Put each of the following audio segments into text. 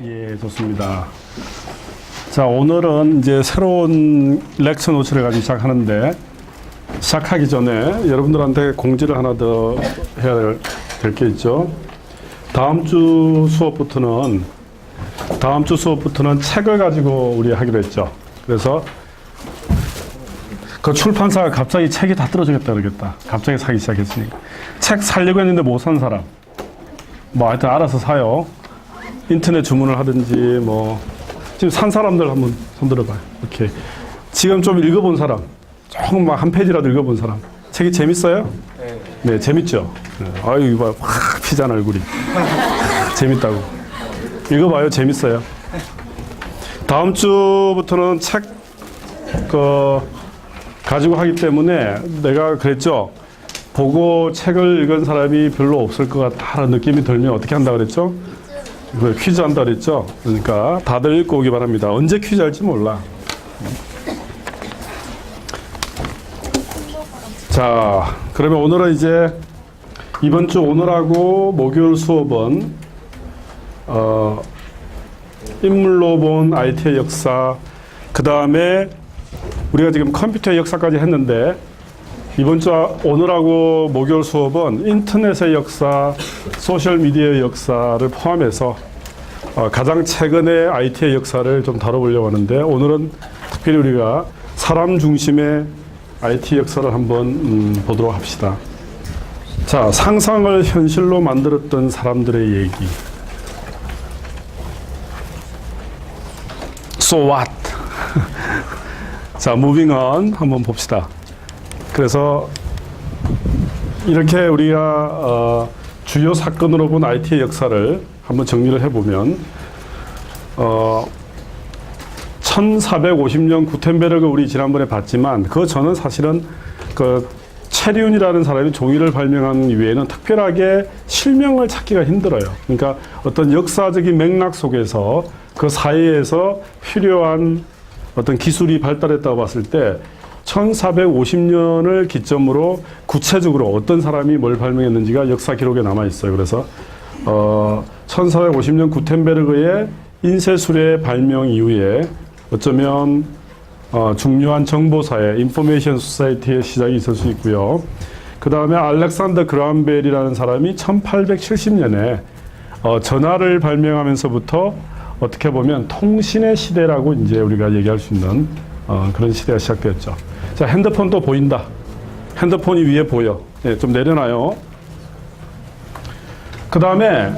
예, 좋습니다. 자, 오늘은 이제 새로운 렉처 노트를 가지고 시작하는데, 시작하기 전에 여러분들한테 공지를 하나 더 해야 될 게 있죠. 다음 주 수업부터는 책을 가지고 우리 하기로 했죠. 그래서 그 출판사가 갑자기 책이 다 떨어지겠다 그러겠다. 갑자기 사기 시작했으니까. 책 살려고 했는데 못 산 사람. 뭐 하여튼 알아서 사요. 인터넷 주문을 하든지 뭐. 지금 산 사람들 한번 손 들어봐요. 이렇게. 지금 좀 읽어본 사람. 조금 막 한 페이지라도 읽어본 사람. 책이 재밌어요? 네, 재밌죠? 네. 아유, 이거 확 피잖아, 얼굴이. 재밌다고. 읽어봐요. 재밌어요. 다음 주부터는 책, 가지고 하기 때문에 내가 그랬죠? 보고 책을 읽은 사람이 별로 없을 것 같다라는 느낌이 들면 어떻게 한다 그랬죠? 퀴즈 한다 그랬죠? 그러니까 다들 읽고 오기 바랍니다. 언제 퀴즈 할지 몰라. 자, 그러면 오늘은 이제 이번 주 오늘하고 목요일 수업은 인물로 본 IT의 역사, 그 다음에 우리가 지금 컴퓨터의 역사까지 했는데 이번 주 오늘하고 목요일 수업은 인터넷의 역사, 소셜미디어의 역사를 포함해서 가장 최근의 IT의 역사를 좀 다뤄보려고 하는데 오늘은 특별히 우리가 사람 중심의 IT 역사를 한번 보도록 합시다. 자, 상상을 현실로 만들었던 사람들의 얘기. So what? 자, moving on 한번 봅시다. 그래서 이렇게 우리가 주요 사건으로 본 IT의 역사를 한번 정리를 해보면 1450년 구텐베르그 우리 지난번에 봤지만 그 전은 사실은 체륜이라는 사람이 종이를 발명한 이외에는 특별하게 실명을 찾기가 힘들어요. 그러니까 어떤 역사적인 맥락 속에서 그 사이에서 필요한 어떤 기술이 발달했다고 봤을 때 1450년을 기점으로 구체적으로 어떤 사람이 뭘 발명했는지가 역사 기록에 남아 있어요. 그래서 1450년 구텐베르그의 인쇄술의 발명 이후에 어쩌면 중요한 정보사회, 인포메이션 소사이티의 시작이 있을 수 있고요. 그 다음에 알렉산더 그라함벨이라는 사람이 1870년에 전화를 발명하면서부터 어떻게 보면 통신의 시대라고 이제 우리가 얘기할 수 있는 그런 시대가 시작되었죠. 자, 핸드폰도 보인다. 핸드폰이 위에 보여. 네, 좀 내려놔요. 그 다음에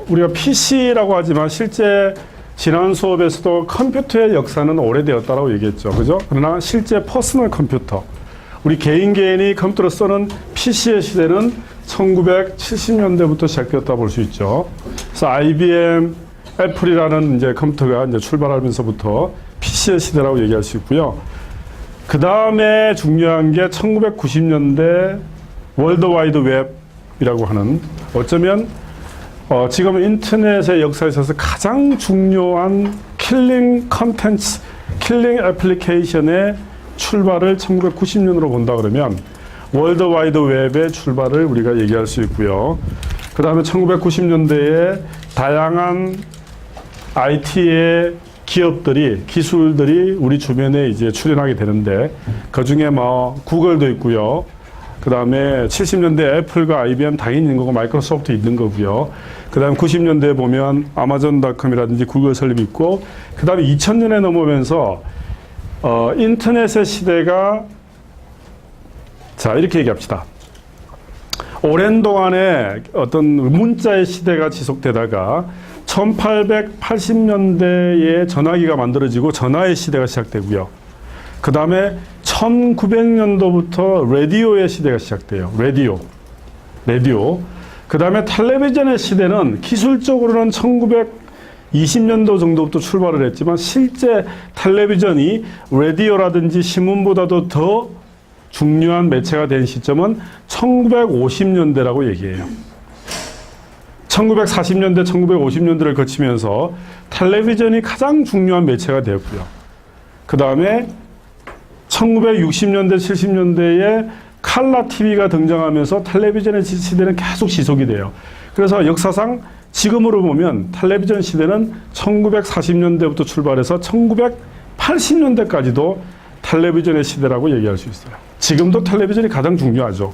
우리가 PC라고 하지만 실제 지난 수업에서도 컴퓨터의 역사는 오래되었다라고 얘기했죠. 그죠? 그러나 실제 퍼스널 컴퓨터, 우리 개인이 컴퓨터를 쓰는 PC의 시대는 1970년대부터 시작되었다 볼 수 있죠. 그래서 IBM, 애플이라는 이제 컴퓨터가 이제 출발하면서부터 PC의 시대라고 얘기할 수 있고요. 그 다음에 중요한 게 1990년대 월드와이드 웹이라고 하는 어쩌면 지금 인터넷의 역사에 있어서 가장 중요한 킬링 컨텐츠, 킬링 애플리케이션의 출발을 1990년으로 본다 그러면 월드와이드 웹의 출발을 우리가 얘기할 수 있고요. 그 다음에 1990년대에 다양한 IT의 기업들이, 기술들이 우리 주변에 이제 출현하게 되는데 그 중에 뭐 구글도 있고요. 그 다음에 70년대 애플과 IBM 당연히 있는 거고 마이크로소프트 있는 거고요. 그 다음에 90년대에 보면 아마존닷컴이라든지 구글 설립이 있고 그 다음에 2000년에 넘으면서 인터넷의 시대가 자 이렇게 얘기합시다. 오랜 동안에 어떤 문자의 시대가 지속되다가 1880년대에 전화기가 만들어지고 전화의 시대가 시작되고요. 그 다음에 1900년도부터 라디오의 시대가 시작돼요. 라디오. 그 다음에 텔레비전의 시대는 기술적으로는 1920년도 정도부터 출발을 했지만 실제 텔레비전이 라디오라든지 신문보다도 더 중요한 매체가 된 시점은 1950년대라고 얘기해요. 1940년대, 1950년대를 거치면서 텔레비전이 가장 중요한 매체가 되었고요. 그 다음에 1960년대, 70년대에 칼라 TV가 등장하면서 텔레비전의 시대는 계속 지속이 돼요. 그래서 역사상 지금으로 보면 텔레비전 시대는 1940년대부터 출발해서 1980년대까지도 텔레비전의 시대라고 얘기할 수 있어요. 지금도 텔레비전이 가장 중요하죠.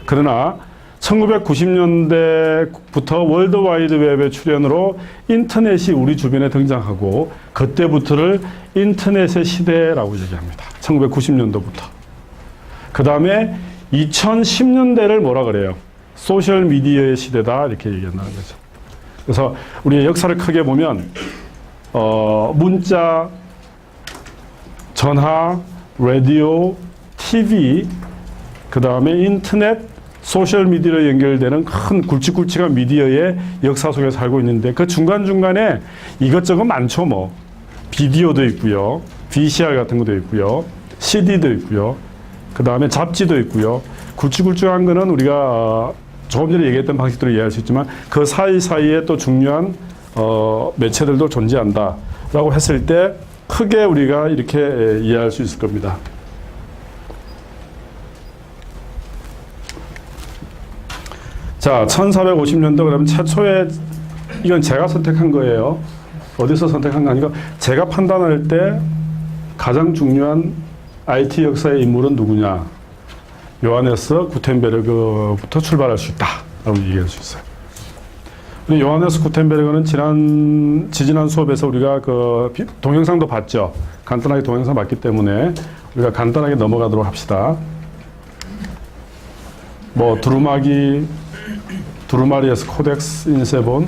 그러나 1990년대부터 월드와이드웹의 출현으로 인터넷이 우리 주변에 등장하고 그때부터를 인터넷의 시대라고 얘기합니다. 1990년도부터. 그 다음에 2010년대를 뭐라 그래요? 소셜미디어의 시대다 이렇게 얘기한다는 거죠. 그래서 우리의 역사를 크게 보면 문자, 전화, 라디오, TV, 그 다음에 인터넷, 소셜미디어로 연결되는 큰 굵직굵직한 미디어의 역사 속에 살고 있는데 그 중간중간에 이것저것 많죠. 뭐 비디오도 있고요. VCR 같은 것도 있고요. CD도 있고요. 그 다음에 잡지도 있고요. 굵직굵직한 거는 우리가 조금 전에 얘기했던 방식대로 이해할 수 있지만 그 사이사이에 또 중요한 매체들도 존재한다 라고 했을 때 크게 우리가 이렇게 이해할 수 있을 겁니다. 자, 1450년도 그러면 최초의 이건 제가 선택한 거예요. 어디서 선택한 거 아니고 제가 판단할 때 가장 중요한 IT 역사의 인물은 누구냐? 요하네스 구텐베르그부터 출발할 수 있다라고 얘기할 수 있어요. 우리 요하네스 구텐베르그는 지지난 수업에서 우리가 그 동영상도 봤죠. 간단하게 동영상 봤기 때문에 우리가 간단하게 넘어가도록 합시다. 뭐 두루마리에스 코덱스 인세본,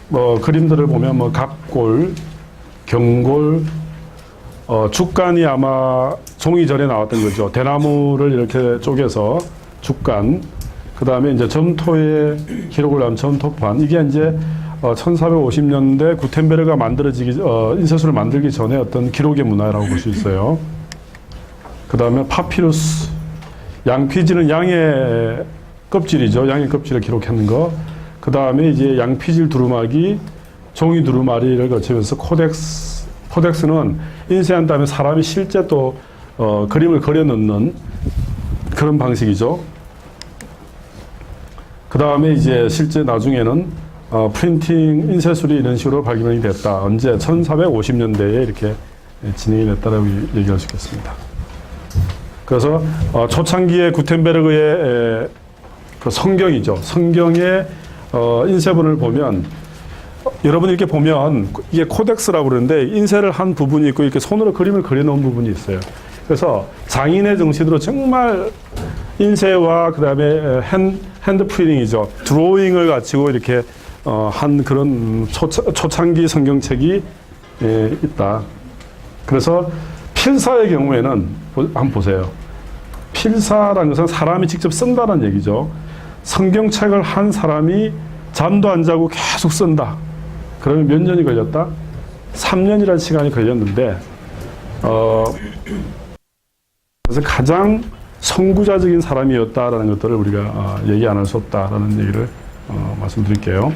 뭐 그림들을 보면 뭐 갑골, 경골, 죽간이 아마 종이 전에 나왔던 거죠. 대나무를 이렇게 쪼개서 죽간, 그 다음에 이제 점토에 기록을 한 점토판. 이게 이제 1450년대 구텐베르가 인쇄술을 만들기 전에 어떤 기록의 문화라고 볼 수 있어요. 그 다음에 파피루스, 양피지는 양의 껍질이죠. 양의 껍질을 기록하는 거. 그 다음에 이제 양피질 두루마기, 종이 두루마리를 거치면서 코덱스는 인쇄한 다음에 사람이 실제 또 그림을 그려 넣는 그런 방식이죠. 그 다음에 이제 실제 나중에는 프린팅 인쇄술이 이런 식으로 발견이 됐다. 언제? 1450년대에 이렇게 진행이 됐다라고 얘기할 수 있겠습니다. 그래서 초창기의 구텐베르그의 그 성경이죠. 성경의 인쇄본을 보면 여러분 이렇게 보면 이게 코덱스라고 그러는데 인쇄를 한 부분이 있고 이렇게 손으로 그림을 그려놓은 부분이 있어요. 그래서 장인의 정신으로 정말 인쇄와 그 다음에 핸드 프린팅이죠. 드로잉을 갖추고 이렇게 한 그런 초창기 성경책이 있다. 그래서 필사의 경우에는 한번 보세요. 필사라는 것은 사람이 직접 쓴다는 얘기죠. 성경책을 한 사람이 잠도 안 자고 계속 쓴다. 그러면 몇 년이 걸렸다? 3년이라는 시간이 걸렸는데 그래서 가장 선구자적인 사람이었다라는 것들을 우리가 얘기 안 할 수 없다라는 얘기를 말씀드릴게요.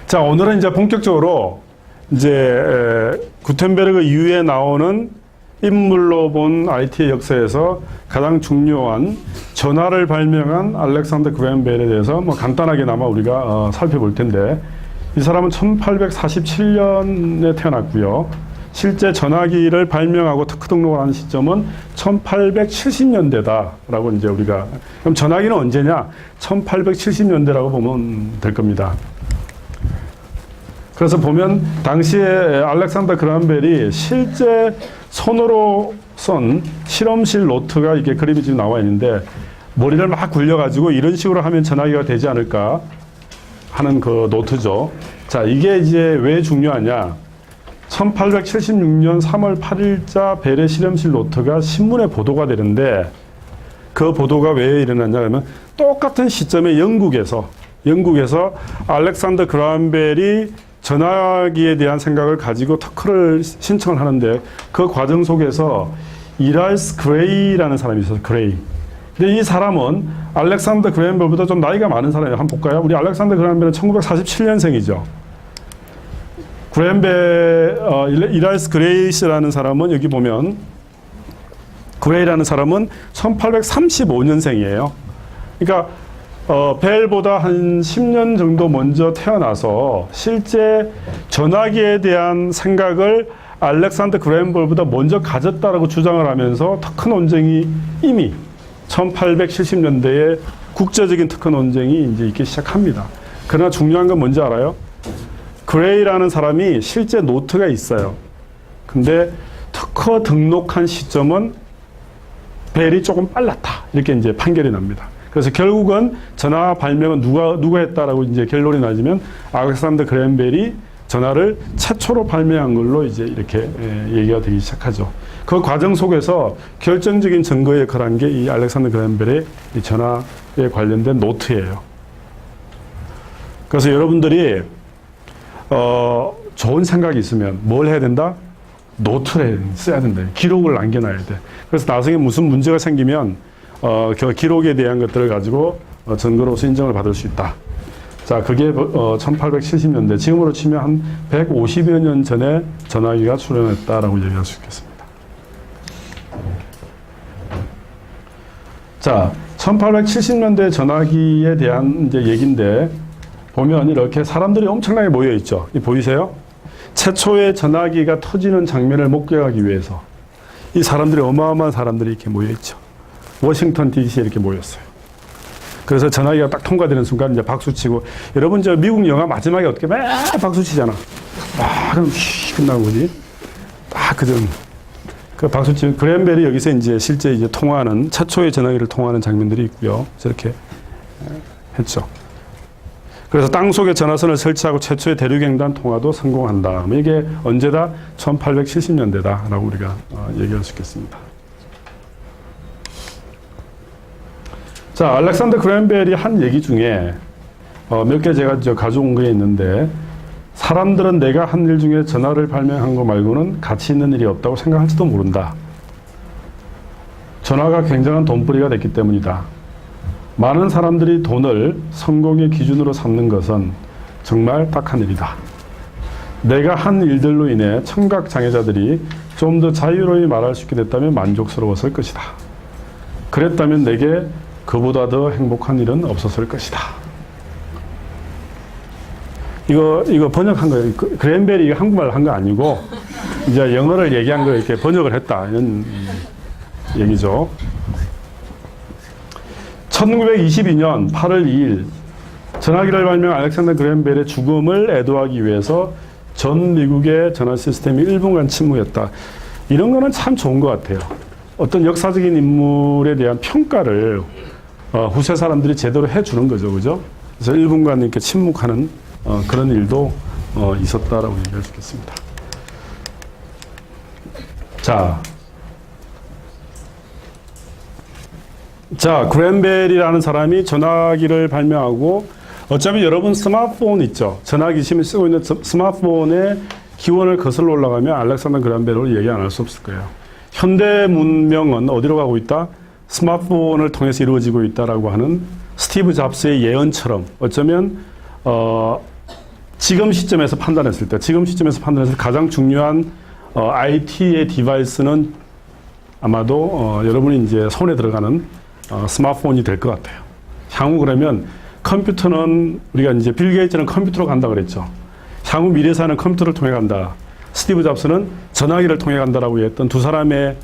자, 오늘은 이제 본격적으로 이제 구텐베르그 이후에 나오는 인물로 본 IT의 역사에서 가장 중요한 전화를 발명한 알렉산더 그레햄 벨에 대해서 뭐 간단하게나마 우리가 살펴볼 텐데, 이 사람은 1847년에 태어났고요. 실제 전화기를 발명하고 특허 등록을 하는 시점은 1870년대다라고 이제 우리가, 그럼 전화기는 언제냐? 1870년대라고 보면 될 겁니다. 그래서 보면 당시에 알렉산더 그레햄 벨이 실제 손으로 쓴 실험실 노트가 이게 그림이 지금 나와 있는데, 머리를 막 굴려가지고 이런 식으로 하면 전화기가 되지 않을까 하는 그 노트죠. 자, 이게 이제 왜 중요하냐? 1876년 3월 8일자 벨의 실험실 노트가 신문에 보도가 되는데, 그 보도가 왜 일어났냐 하면 똑같은 시점에 영국에서 알렉산더 그레햄 벨이 전화기에 대한 생각을 가지고 특허를 신청을 하는데, 그 과정 속에서 이라이스 그레이라는 사람이 있어요. 그레이. 근데 이 사람은 알렉산더 그레햄 벨보다 좀 나이가 많은 사람이에요. 한번 볼까요? 우리 알렉산더 그레햄 벨은 1947년생이죠. 그레햄 벨, 이라이스 그레이라는 사람은 여기 보면 그레이라는 사람은 1835년생이에요. 그러니까 벨보다 한 10년 정도 먼저 태어나서 실제 전화기에 대한 생각을 알렉산더 그레햄 벨보다 먼저 가졌다라고 주장을 하면서 특허 논쟁이 이미 1870년대에 국제적인 특허 논쟁이 이제 있기 시작합니다. 그러나 중요한 건 뭔지 알아요? 그레이라는 사람이 실제 노트가 있어요. 근데 특허 등록한 시점은 벨이 조금 빨랐다. 이렇게 이제 판결이 납니다. 그래서 결국은 전화 발명은 누가 했다라고 이제 결론이 나지면 알렉산더 그레햄 벨이 전화를 최초로 발명한 걸로 이제 이렇게 얘기가 되기 시작하죠. 그 과정 속에서 결정적인 증거에 역할한 게 이 알렉산더 그레햄 벨의 이 전화에 관련된 노트예요. 그래서 여러분들이 좋은 생각이 있으면 뭘 해야 된다? 노트를 써야 된다. 기록을 남겨놔야 돼. 그래서 나중에 무슨 문제가 생기면 그 기록에 대한 것들을 가지고 증거로서 인정을 받을 수 있다. 자, 그게 1870년대, 지금으로 치면 한 150여 년 전에 전화기가 출현했다라고 얘기할 수 있겠습니다. 자, 1870년대 전화기에 대한 이제 얘기인데, 보면 이렇게 사람들이 엄청나게 모여 있죠. 이 보이세요? 최초의 전화기가 터지는 장면을 목격하기 위해서 이 사람들이 어마어마한 사람들이 이렇게 모여 있죠. 워싱턴 DC에 이렇게 모였어요. 그래서 전화기가 딱 통과되는 순간 이제 박수 치고, 여러분 저 미국 영화 마지막에 어떻게 막 박수 치잖아. 그럼 끝나고 뭐지? 그 박수 치면 그레햄 벨이 여기서 이제 실제 이제 통화하는 최초의 전화기를 통화하는 장면들이 있고요. 저렇게 했죠. 그래서 땅속에 전화선을 설치하고 최초의 대륙횡단 통화도 성공한다. 이게 언제다? 1870년대다라고 우리가 얘기할 수 있겠습니다. 자, 알렉산더 그레햄 벨이 한 얘기 중에 몇 개 제가 가져온 게 있는데, 사람들은 내가 한 일 중에 전화를 발명한 거 말고는 가치 있는 일이 없다고 생각할지도 모른다. 전화가 굉장한 돈벌이가 됐기 때문이다. 많은 사람들이 돈을 성공의 기준으로 삼는 것은 정말 딱한 일이다. 내가 한 일들로 인해 청각장애자들이 좀 더 자유로이 말할 수 있게 됐다면 만족스러웠을 것이다. 그랬다면 내게 그보다 더 행복한 일은 없었을 것이다. 이거 번역한 거예요. 그레햄 벨이 한국말로 한 거 아니고 이제 영어를 얘기한 거 이렇게 번역을 했다, 이런 얘기죠. 1922년 8월 2일 전화기를 발명한 알렉산더 그레햄 벨의 죽음을 애도하기 위해서 전 미국의 전화 시스템이 1분간 침묵했다. 이런 거는 참 좋은 것 같아요. 어떤 역사적인 인물에 대한 평가를 후세 사람들이 제대로 해주는 거죠, 그죠? 그래서 1분간 이렇게 침묵하는 그런 일도 있었다라고 얘기할 수 있겠습니다. 자, 그레햄 벨이라는 사람이 전화기를 발명하고, 어차피 여러분 스마트폰 있죠? 전화기 지금 쓰고 있는 스마트폰의 기원을 거슬러 올라가면 알렉산더 그레햄 벨을 얘기 안 할 수 없을 거예요. 현대 문명은 어디로 가고 있다? 스마트폰을 통해서 이루어지고 있다라고 하는 스티브 잡스의 예언처럼, 어쩌면 지금 시점에서 판단했을 때 가장 중요한 IT의 디바이스는 아마도 여러분이 이제 손에 들어가는 스마트폰이 될 것 같아요. 향후 그러면 컴퓨터는, 우리가 이제 빌 게이츠는 컴퓨터로 간다 그랬죠. 향후 미래사는 컴퓨터를 통해 간다. 스티브 잡스는 전화기를 통해 간다라고 했던 두 사람의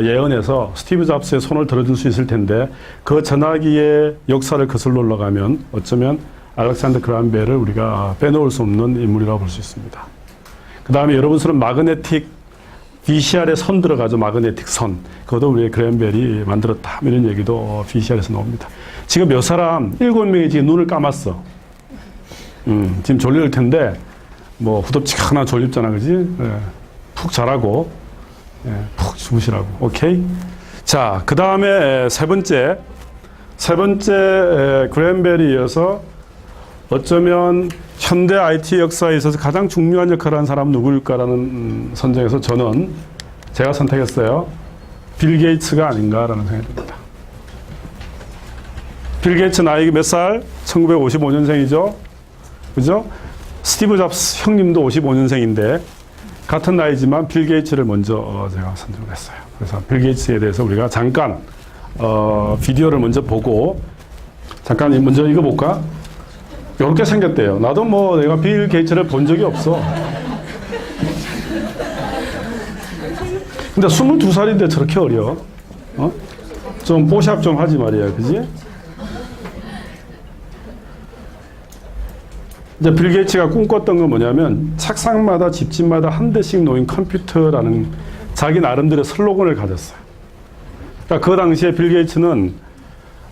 예언에서 스티브 잡스의 손을 들어줄 수 있을 텐데, 그 전화기의 역사를 거슬러 올라가면 어쩌면 알렉산더 그레햄 벨을 우리가 빼놓을 수 없는 인물이라고 볼 수 있습니다. 그 다음에 여러분 쓰는 마그네틱 VCR에 선 들어가죠. 마그네틱 선. 그것도 우리 그레햄 벨이 만들었다. 이런 얘기도 VCR에서 나옵니다. 지금 몇 사람, 7명이 지금 눈을 감았어. 지금 졸릴 텐데, 뭐, 후덥지근한 졸립잖아, 그지? 네. 푹 자라고, 푹 주무시라고. 오케이? 자, 그 다음에 세 번째, 그레햄 벨이 이어서 어쩌면 현대 IT 역사에 있어서 가장 중요한 역할을 한 사람은 누구일까라는 선정에서 제가 선택했어요. 빌 게이츠가 아닌가라는 생각이 듭니다. 빌 게이츠 나이가 몇 살? 1955년생이죠? 그죠? 스티브 잡스 형님도 55년생인데, 같은 나이지만 빌 게이츠를 먼저 제가 선정을 했어요. 그래서 빌 게이츠에 대해서 우리가 잠깐 비디오를 먼저 보고, 잠깐 먼저 읽어볼까? 이렇게 생겼대요. 나도 뭐 내가 빌 게이츠를 본 적이 없어. 근데 22살인데 저렇게 어려. 어? 좀 뽀샵 좀 하지 말이야. 그지? 이제 빌 게이츠가 꿈꿨던 건 뭐냐면 책상마다 집집마다 한 대씩 놓인 컴퓨터라는 자기 나름대로 슬로건을 가졌어요. 그러니까 그 당시에 빌 게이츠는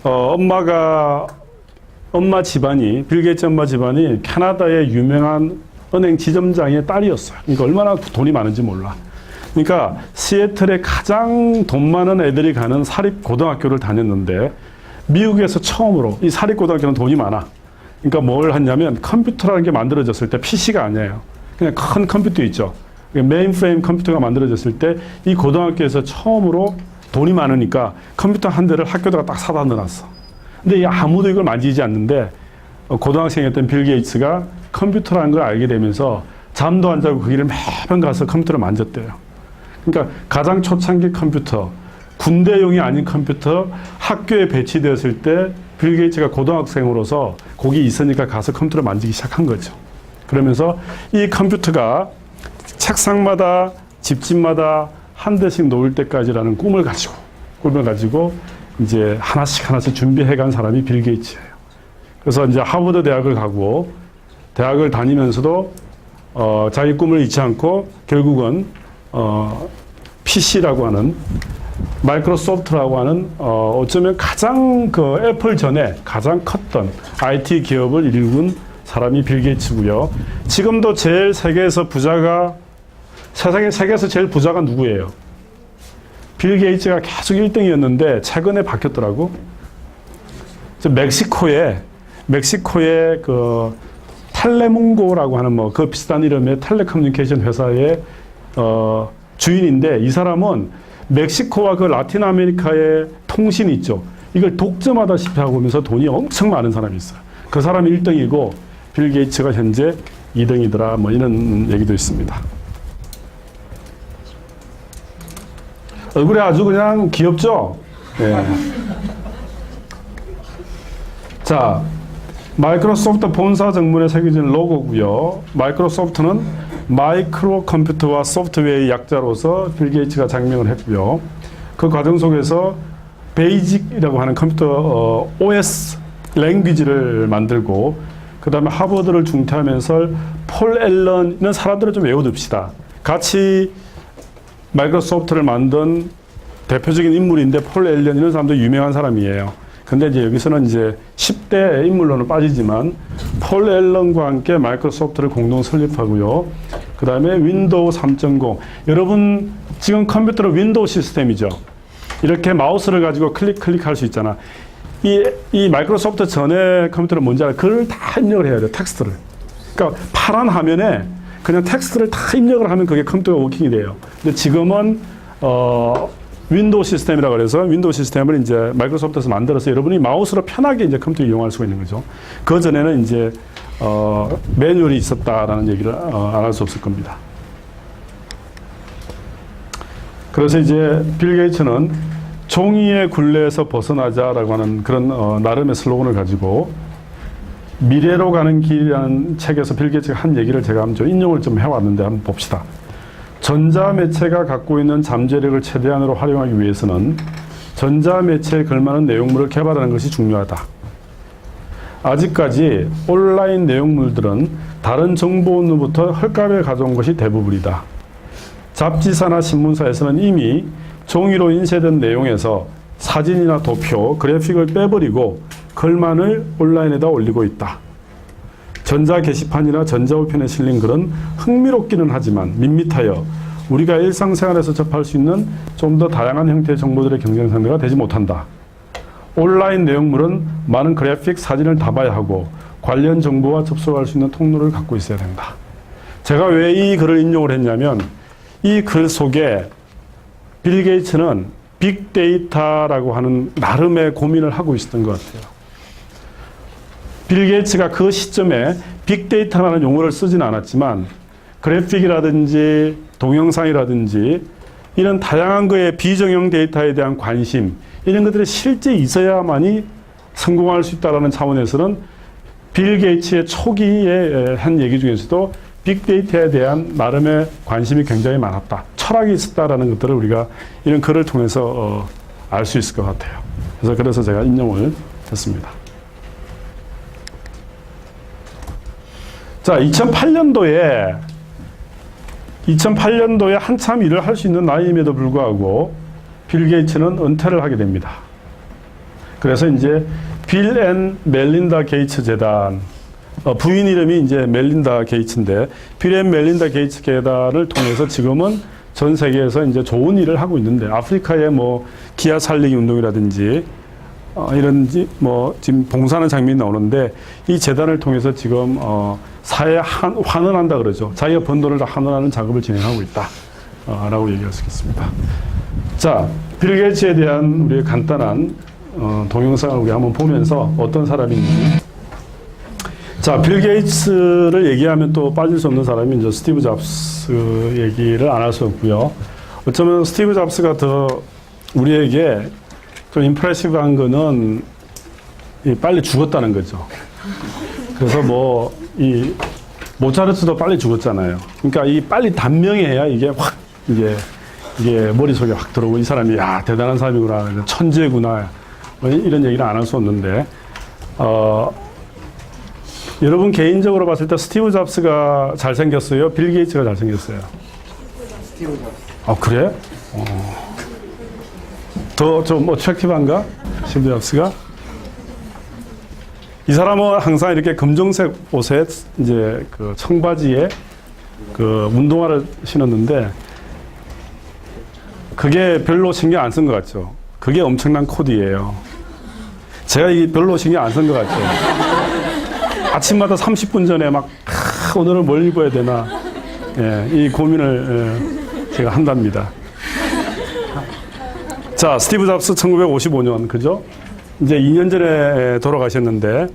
엄마 집안이, 빌 게이츠 엄마 집안이 캐나다의 유명한 은행 지점장의 딸이었어요. 그러니까 얼마나 돈이 많은지 몰라. 그러니까 시애틀에 가장 돈 많은 애들이 가는 사립 고등학교를 다녔는데 미국에서 처음으로 이 사립 고등학교는 돈이 많아. 그러니까 뭘 했냐면 컴퓨터라는 게 만들어졌을 때 PC가 아니에요. 그냥 큰 컴퓨터 있죠. 메인프레임 컴퓨터가 만들어졌을 때 이 고등학교에서 처음으로 돈이 많으니까 컴퓨터 한 대를 학교다가 딱 사다 넣어놨어. 근데 아무도 이걸 만지지 않는데 고등학생이었던 빌 게이츠가 컴퓨터라는 걸 알게 되면서 잠도 안 자고 그 길을 매번 가서 컴퓨터를 만졌대요. 그러니까 가장 초창기 컴퓨터, 군대용이 아닌 컴퓨터 학교에 배치되었을 때 빌 게이츠가 고등학생으로서 거기 있으니까 가서 컴퓨터를 만지기 시작한 거죠. 그러면서 이 컴퓨터가 책상마다 집집마다 한 대씩 놓을 때까지라는 꿈을 가지고 이제 하나씩 준비해 간 사람이 빌 게이츠예요. 그래서 이제 하버드 대학을 가고 대학을 다니면서도 자기 꿈을 잊지 않고 결국은 PC라고 하는 마이크로소프트라고 하는 어쩌면 가장 그 애플 전에 가장 컸던 IT 기업을 일군 사람이 빌 게이츠고요. 지금도 제일 세계에서 세계에서 제일 부자가 누구예요? 빌 게이츠가 계속 1등이었는데 최근에 바뀌었더라고. 멕시코의 그 텔레문고라고 하는 뭐 그 비슷한 이름의 텔레커뮤니케이션 회사의 주인인데 이 사람은 멕시코와 그 라틴 아메리카의 통신 있죠. 이걸 독점하다시피 하고 오면서 돈이 엄청 많은 사람이 있어요. 그 사람이 1등이고 빌 게이츠가 현재 2등이더라. 뭐 이런 얘기도 있습니다. 얼굴이 아주 그냥 귀엽죠? 네. 자, 마이크로소프트 본사 정문에 새겨진 로고고요. 마이크로소프트는 마이크로 컴퓨터와 소프트웨어의 약자로서 빌 게이츠가 장명을 했고요. 그 과정 속에서 베이직이라고 하는 컴퓨터 OS 랭귀지를 만들고 그 다음에 하버드를 중퇴하면서 폴 앨런 이런 사람들을 좀 외워둡시다. 같이 마이크로소프트를 만든 대표적인 인물인데 폴 앨런 이런 사람도 유명한 사람이에요. 근데 이제 여기서는 이제 10대 인물로는 빠지지만 폴 앨런과 함께 마이크로소프트를 공동 설립하고요. 그 다음에 윈도우 3.0. 여러분 지금 컴퓨터는 윈도우 시스템이죠. 이렇게 마우스를 가지고 클릭할 수 있잖아. 이 마이크로소프트 전에 컴퓨터는 뭔지 알아? 그걸 다 입력을 해야 돼요. 텍스트를. 그러니까 파란 화면에 그냥 텍스트를 다 입력을 하면 그게 컴퓨터가 워킹이 돼요. 근데 지금은 윈도우 시스템이라고 그래서 윈도우 시스템을 이제 마이크로소프트에서 만들어서 여러분이 마우스로 편하게 이제 컴퓨터 이용할 수가 있는 거죠. 그 전에는 이제 매뉴얼이 있었다라는 얘기를 안 할 수 없을 겁니다. 그래서 이제 빌 게이츠는 종이의 굴레에서 벗어나자라고 하는 그런 나름의 슬로건을 가지고 미래로 가는 길이라는 책에서 빌 게이츠가 한 얘기를 제가 한번 인용을 좀 해왔는데 한번 봅시다. 전자매체가 갖고 있는 잠재력을 최대한으로 활용하기 위해서는 전자매체에 걸맞는 내용물을 개발하는 것이 중요하다. 아직까지 온라인 내용물들은 다른 정보원로부터 헐값에 가져온 것이 대부분이다. 잡지사나 신문사에서는 이미 종이로 인쇄된 내용에서 사진이나 도표, 그래픽을 빼버리고 글만을 온라인에다 올리고 있다. 전자 게시판이나 전자우편에 실린 글은 흥미롭기는 하지만 밋밋하여 우리가 일상생활에서 접할 수 있는 좀 더 다양한 형태의 정보들의 경쟁 상대가 되지 못한다. 온라인 내용물은 많은 그래픽, 사진을 담아야 하고 관련 정보와 접속할 수 있는 통로를 갖고 있어야 된다. 제가 왜 이 글을 인용을 했냐면 이 글 속에 빌 게이츠는 빅데이터라고 하는 나름의 고민을 하고 있었던 것 같아요. 빌 게이츠가 그 시점에 빅데이터라는 용어를 쓰진 않았지만 그래픽이라든지 동영상이라든지 이런 다양한 거에 비정형 데이터에 대한 관심 이런 것들이 실제 있어야만이 성공할 수 있다는 차원에서는 빌 게이츠의 초기에 한 얘기 중에서도 빅데이터에 대한 나름의 관심이 굉장히 많았다. 철학이 있었다라는 것들을 우리가 이런 글을 통해서 알 수 있을 것 같아요. 그래서 제가 인용을 했습니다. 자, 2008년도에 한참 일을 할 수 있는 나이임에도 불구하고 빌 게이츠는 은퇴를 하게 됩니다. 그래서 이제 빌 앤 멜린다 게이츠 재단, 부인 이름이 이제 멜린다 게이츠인데 빌 앤 멜린다 게이츠 재단을 통해서 지금은 전 세계에서 이제 좋은 일을 하고 있는데 아프리카의 뭐 기아 살리기 운동이라든지 이런 뭐 지금 봉사하는 장면이 나오는데 이 재단을 통해서 지금 사회에 환원한다 그러죠. 자기가 번 돈을 다 환원하는 작업을 진행하고 있다 라고 얘기할 수 있겠습니다. 자, 빌 게이츠에 대한 우리의 간단한 동영상을 우리 한번 보면서 어떤 사람인지. 자, 빌 게이츠를 얘기하면 또 빠질 수 없는 사람이 이제 스티브 잡스 얘기를 안 할 수 없고요. 어쩌면 스티브 잡스가 더 우리에게 좀 임프레시브한 거는 빨리 죽었다는 거죠. 그래서 뭐 이 모차르트도 빨리 죽었잖아요. 그러니까 이 빨리 단명해야 이게 확 이게 머릿속에 확 들어오고 이 사람이 야 대단한 사람이구나, 천재구나 이런 얘기를 안 할 수 없는데 여러분 개인적으로 봤을 때 스티브 잡스가 잘생겼어요? 빌 게이츠가 잘생겼어요? 스티브 잡스. 아 그래? 더 좀 어트랙티브한가? 스티브 잡스가? 이 사람은 항상 이렇게 검정색 옷에 이제 그 청바지에 그 운동화를 신었는데 그게 별로 신경 안 쓴 것 같죠? 그게 엄청난 코디예요. 제가 이 별로 신경 안 쓴 것 같죠? 아침마다 30분 전에 막 오늘은 뭘 입어야 되나 이 고민을 제가 한답니다. 자, 스티브 잡스 1955년 그죠? 이제 2년 전에 돌아가셨는데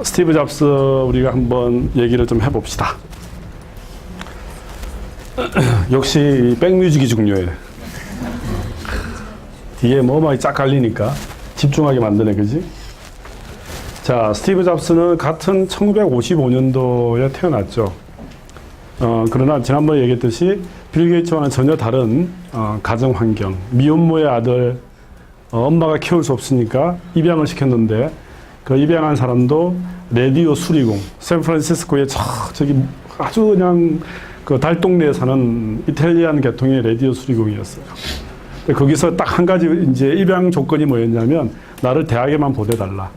스티브 잡스 우리가 한번 얘기를 좀 해봅시다. 역시 백뮤직이 중요해. 뒤에 뭐만 쫙 갈리니까 집중하게 만드네, 그지? 자, 스티브 잡스는 같은 1955년도에 태어났죠. 그러나 지난번에 얘기했듯이 빌 게이츠와는 전혀 다른 가정 환경, 미혼모의 아들, 엄마가 키울 수 없으니까 입양을 시켰는데 그 입양한 사람도 라디오 수리공, 샌프란시스코의 저기 아주 그냥 그 달동네에 사는 이탈리안 계통의 라디오 수리공이었어요. 거기서 딱 한 가지 이제 입양 조건이 뭐였냐면 나를 대학에만 보내달라.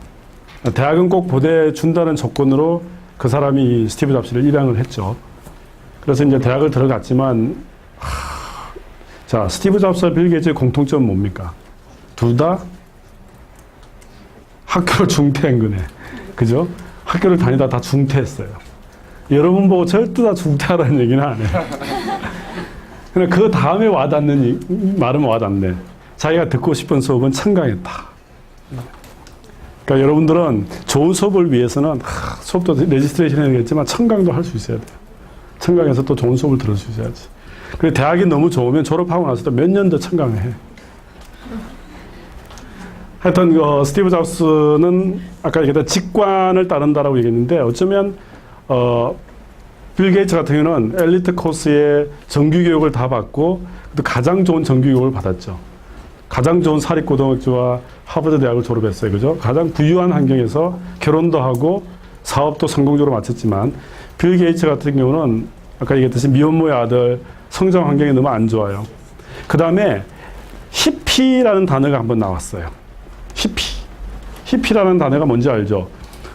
대학은 꼭 보내준다는 조건으로 그 사람이 스티브 잡스를 입양을 했죠. 그래서 이제 대학을 들어갔지만 자, 스티브 잡스와 빌 게이츠의 공통점은 뭡니까? 둘 다 학교를 중퇴한 거네. 그죠? 학교를 다니다 다 중퇴했어요. 여러분 보고 절대 다 중퇴하라는 얘기는 안 해요. 근데 그 다음에 와닿는 말은 와닿네. 자기가 듣고 싶은 수업은 청강했다. 그러니까 여러분들은 좋은 수업을 위해서는 수업도 레지스트레이션 해야겠지만 청강도 할 수 있어야 돼요. 청강에서 또 좋은 수업을 들을 수 있어야지. 그리고 대학이 너무 좋으면 졸업하고 나서 또 몇 년 더 청강을 해. 하여튼 스티브 잡스는 아까 얘기했던 직관을 따른다라고 얘기했는데 어쩌면 빌 게이츠 같은 경우는 엘리트 코스의 정규 교육을 다 받고 또 가장 좋은 정규 교육을 받았죠. 가장 좋은 사립고등학교와 하버드 대학을 졸업했어요. 그죠? 가장 부유한 환경에서 결혼도 하고 사업도 성공적으로 마쳤지만 빌 게이츠 같은 경우는 아까 얘기했듯이 미혼모의 아들, 성장 환경이 너무 안 좋아요. 그 다음에 히피라는 단어가 한번 나왔어요. 히피라는 단어가 뭔지 알죠?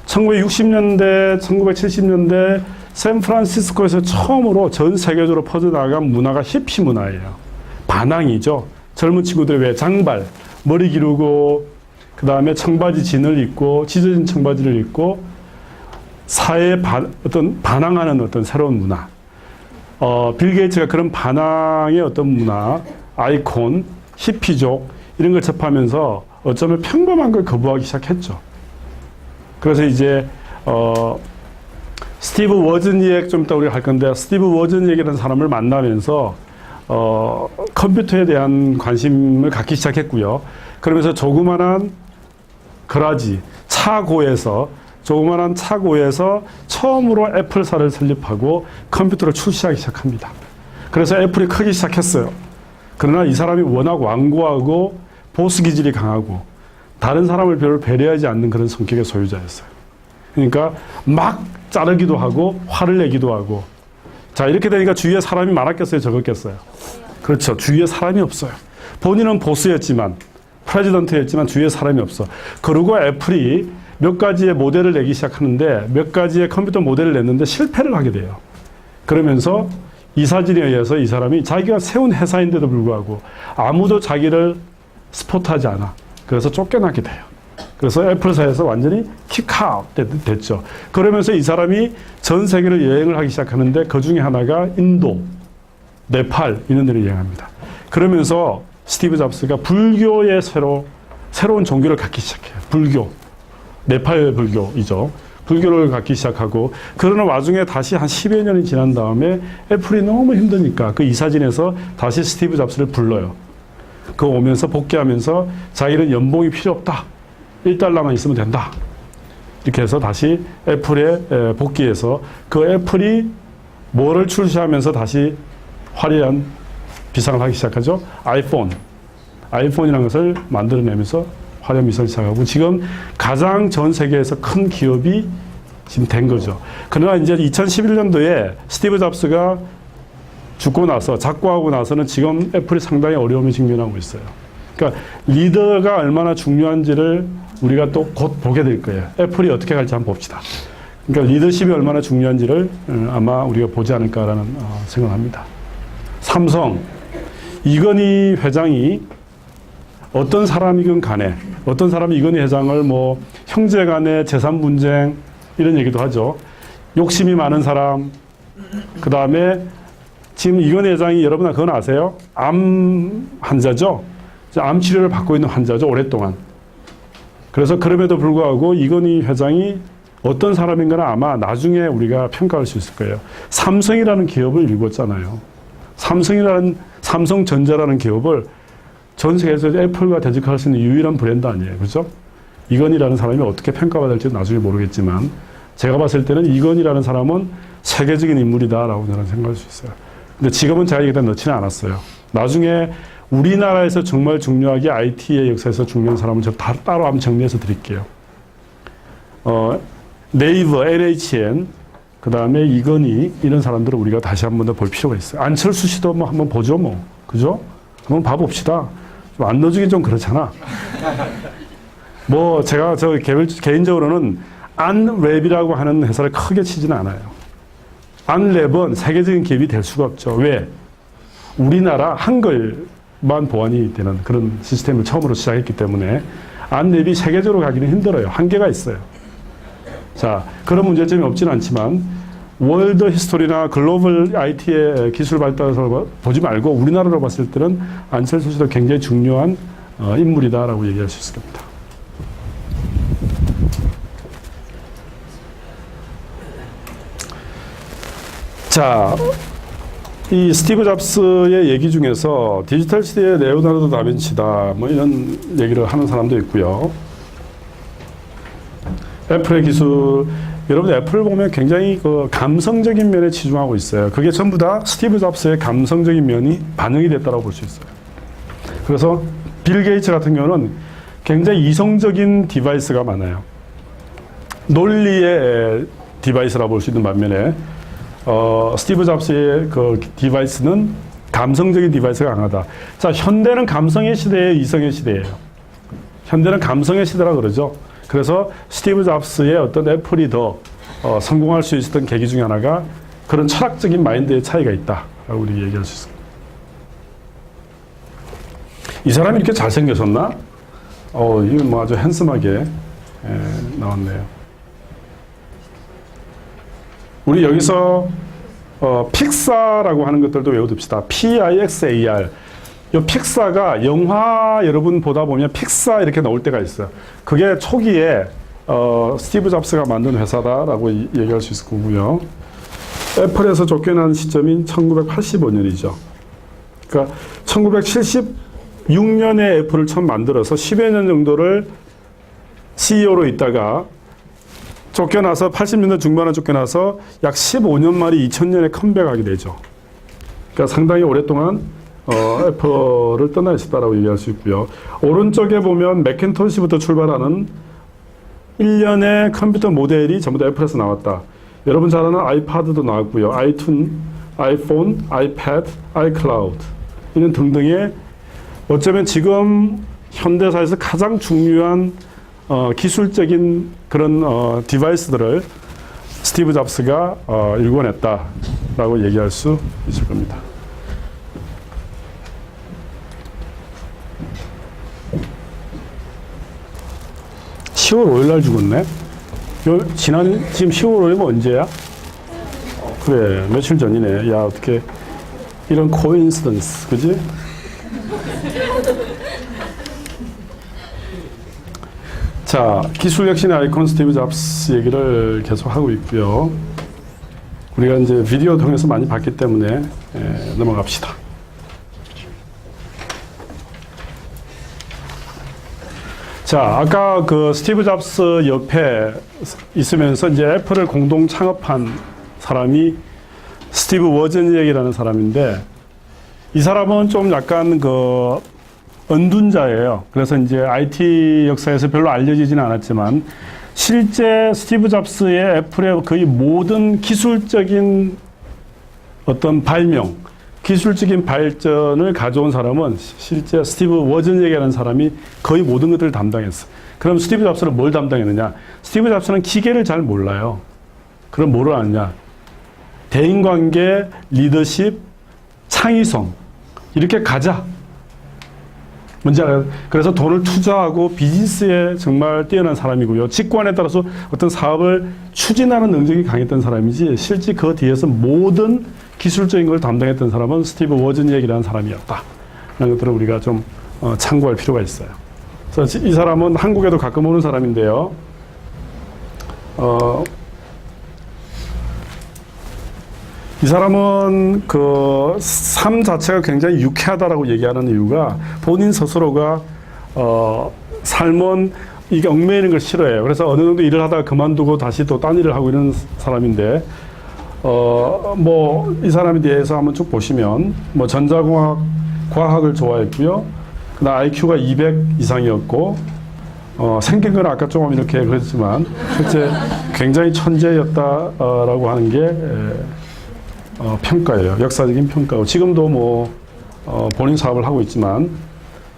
1960년대, 1970년대 샌프란시스코에서 처음으로 전 세계적으로 퍼져나간 문화가 히피 문화예요. 반항이죠. 젊은 친구들이 왜 장발, 머리 기르고 그 다음에 청바지 진을 입고 찢어진 청바지를 입고 사회에 어떤 반항하는 어떤 새로운 문화. 빌 게이츠가 그런 반항의 어떤 문화, 아이콘, 히피족 이런 걸 접하면서 어쩌면 평범한 걸 거부하기 시작했죠. 그래서 이제 스티브 워즈니액 좀 이따 우리가 할 건데 스티브 워즈니액이라는 사람을 만나면서 컴퓨터에 대한 관심을 갖기 시작했고요. 그러면서 조그만한 그라지, 차고에서 조그만한 차고에서 처음으로 애플사를 설립하고 컴퓨터를 출시하기 시작합니다. 그래서 애플이 크기 시작했어요. 그러나 이 사람이 워낙 완고하고 보스 기질이 강하고 다른 사람을 별로 배려하지 않는 그런 성격의 소유자였어요. 그러니까 막 자르기도 하고 화를 내기도 하고, 자 이렇게 되니까 주위에 사람이 많았겠어요, 적었겠어요? 그렇죠. 주위에 사람이 없어요. 본인은 보스였지만, 프레지던트였지만 주위에 사람이 없어. 그리고 애플이 몇 가지의 모델을 내기 시작하는데 몇 가지의 컴퓨터 모델을 냈는데 실패를 하게 돼요. 그러면서 이사진에 의해서 이 사람이 자기가 세운 회사인데도 불구하고 아무도 자기를 스포트하지 않아. 그래서 쫓겨나게 돼요. 그래서 애플사에서 완전히 킥아웃 됐죠. 그러면서 이 사람이 전 세계를 여행을 하기 시작하는데 그 중에 하나가 인도, 네팔 이런 데를 여행합니다. 그러면서 스티브 잡스가 불교의 새로운 종교를 갖기 시작해요. 불교. 네팔 불교이죠. 불교를 갖기 시작하고, 그러는 와중에 다시 한 10여 년이 지난 다음에 애플이 너무 힘드니까 그 이사진에서 다시 스티브 잡스를 불러요. 그 오면서 복귀하면서 자기는 연봉이 필요 없다. $1만 있으면 된다. 이렇게 해서 다시 애플에 복귀해서 그 애플이 뭐를 출시하면서 다시 화려한 비상을 하기 시작하죠. 아이폰이라는 것을 만들어내면서 화려한 미선을 시작하고 지금 가장 전 세계에서 큰 기업이 지금 된 거죠. 그러나 이제 2011년도에 스티브 잡스가 죽고 나서, 작고하고 나서는 지금 애플이 상당히 어려움에 직면하고 있어요. 그러니까 리더가 얼마나 중요한지를 우리가 또 곧 보게 될 거예요. 애플이 어떻게 갈지 한번 봅시다. 그러니까 리더십이 얼마나 중요한지를 아마 우리가 보지 않을까라는 생각을 합니다. 삼성, 이건희 회장이 어떤 사람이건 간에, 어떤 사람이 이건희 회장을 뭐 형제 간의 재산 분쟁 이런 얘기도 하죠. 욕심이 많은 사람, 그 다음에 지금 이건희 회장이 여러분 그건 아세요? 암 환자죠. 암 치료를 받고 있는 환자죠, 오랫동안. 그래서 그럼에도 불구하고 이건희 회장이 어떤 사람인가는 아마 나중에 우리가 평가할 수 있을 거예요. 삼성이라는 기업을 일궜잖아요. 삼성전자라는 기업을 전 세계에서 애플과 대적할 수 있는 유일한 브랜드 아니에요. 그죠? 이건희라는 사람이 어떻게 평가받을지 나중에 모르겠지만 제가 봤을 때는 이건희라는 사람은 세계적인 인물이다라고 저는 생각할 수 있어요. 근데 지금은 제가 여기다 넣지는 않았어요. 나중에 우리나라에서 정말 중요하게 IT의 역사에서 중요한 사람을 제가 따로 한번 정리해서 드릴게요. 네이버, NHN, 그 다음에 이건희 이런 사람들을 우리가 다시 한 번 더 볼 필요가 있어요. 안철수 씨도 뭐 한번 보죠, 뭐. 그죠? 한번 봐봅시다. 좀 안 넣어주긴 좀 그렇잖아. 뭐 제가 개인적으로는 안랩이라고 하는 회사를 크게 치지는 않아요. 안랩은 세계적인 기업이 될 수가 없죠. 왜? 우리나라 한글만 보완이 되는 그런 시스템을 처음으로 시작했기 때문에 안랩이 세계적으로 가기는 힘들어요. 한계가 있어요. 자, 그런 문제점이 없지는 않지만 월드 히스토리나 글로벌 IT의 기술 발달을 보지 말고 우리나라로 봤을 때는 안철수 씨도 굉장히 중요한 인물이다라고 얘기할 수 있을 겁니다. 자, 이 스티브 잡스의 얘기 중에서 디지털 시대의 레오나르도 다빈치다 뭐 이런 얘기를 하는 사람도 있고요. 애플의 기술, 여러분 애플을 보면 굉장히 그 감성적인 면에 치중하고 있어요. 그게 전부 다 스티브 잡스의 감성적인 면이 반영이 됐다고 볼 수 있어요. 그래서 빌 게이츠 같은 경우는 굉장히 이성적인 디바이스가 많아요. 논리의 디바이스라고 볼 수 있는 반면에 스티브 잡스의 그 디바이스는 감성적인 디바이스가 강하다. 자, 현대는 감성의 시대예요, 이성의 시대예요. 현대는 감성의 시대라 그러죠. 그래서 스티브 잡스의 어떤 애플이 더 성공할 수 있었던 계기 중에 하나가 그런 철학적인 마인드의 차이가 있다라고 우리 얘기할 수 있습니다. 이 사람이 이렇게 잘생겼었나? 이건 뭐 아주 핸섬하게 나왔네요. 우리 여기서 픽사라고 하는 것들도 외워둡시다. PIXAR. 이 픽사가 영화 여러분 보다 보면 픽사 이렇게 나올 때가 있어요. 그게 초기에 스티브 잡스가 만든 회사다라고 얘기할 수 있을 거고요. 애플에서 쫓겨난 시점인 1985년이죠. 그러니까 1976년에 애플을 처음 만들어서 10여 년 정도를 CEO로 있다가 쫓겨나서 80년대 중반에 쫓겨나서 약 15년 만에 2000년에 컴백하게 되죠. 그러니까 상당히 오랫동안 애플을 떠나 있었다라고 얘기할 수 있고요. 오른쪽에 보면 맥킨토시부터 출발하는 일련의 컴퓨터 모델이 전부 다 애플에서 나왔다. 여러분 잘 아는 아이파드도 나왔고요. 아이튠, 아이폰, 아이패드, 아이클라우드 이런 등등의 어쩌면 지금 현대사에서 가장 중요한 기술적인 그런 디바이스들을 스티브 잡스가 일궈냈다라고 얘기할 수 있을 겁니다. (10월 5일) 날 죽었네. 지금 10월 5일이면 언제야? 그래, 며칠 전이네. 야, 어떻게 이런 코인시던스, 그지? 자, 기술 혁신의 아이콘 스티브 잡스 얘기를 계속 하고 있고요. 우리가 이제 비디오 통해서 많이 봤기 때문에 넘어갑시다. 자, 아까 그 스티브 잡스 옆에 있으면서 이제 애플을 공동 창업한 사람이 스티브 워즈니액이라는 사람인데, 이 사람은 좀 약간 그 은둔자예요. 그래서 이제 IT 역사에서 별로 알려지지는 않았지만, 실제 스티브 잡스의 애플의 거의 모든 기술적인 어떤 발명, 기술적인 발전을 가져온 사람은 실제 스티브 워즈니액이라는 사람이 거의 모든 것들을 담당했어. 그럼 스티브 잡스는 뭘 담당했느냐? 스티브 잡스는 기계를 잘 몰라요. 그럼 뭐를 아느냐? 대인관계, 리더십, 창의성 이렇게 가자. 뭔지 알아요? 그래서 돈을 투자하고 비즈니스에 정말 뛰어난 사람이고요. 직관에 따라서 어떤 사업을 추진하는 능력이 강했던 사람이지, 실제 그 뒤에서 모든 기술적인 걸 담당했던 사람은 스티브 워즈니액이라는 사람이었다. 라는 것들을 우리가 좀 참고할 필요가 있어요. 그래서 이 사람은 한국에도 가끔 오는 사람인데요. 이 사람은 그 삶 자체가 굉장히 유쾌하다라고 얘기하는 이유가 본인 스스로가 삶은 이게 얽매이는 걸 싫어해요. 그래서 어느 정도 일을 하다가 그만두고 다시 또 딴 일을 하고 있는 사람인데, 뭐 이 사람에 대해서 한번 쭉 보시면 뭐 전자공학 과학을 좋아했고요. 그다음 IQ가 200 이상이었고, 생긴 건 아까 조금 이렇게 그랬지만 실제 굉장히 천재였다라고 하는 게 평가예요. 역사적인 평가고, 지금도 뭐 본인 사업을 하고 있지만,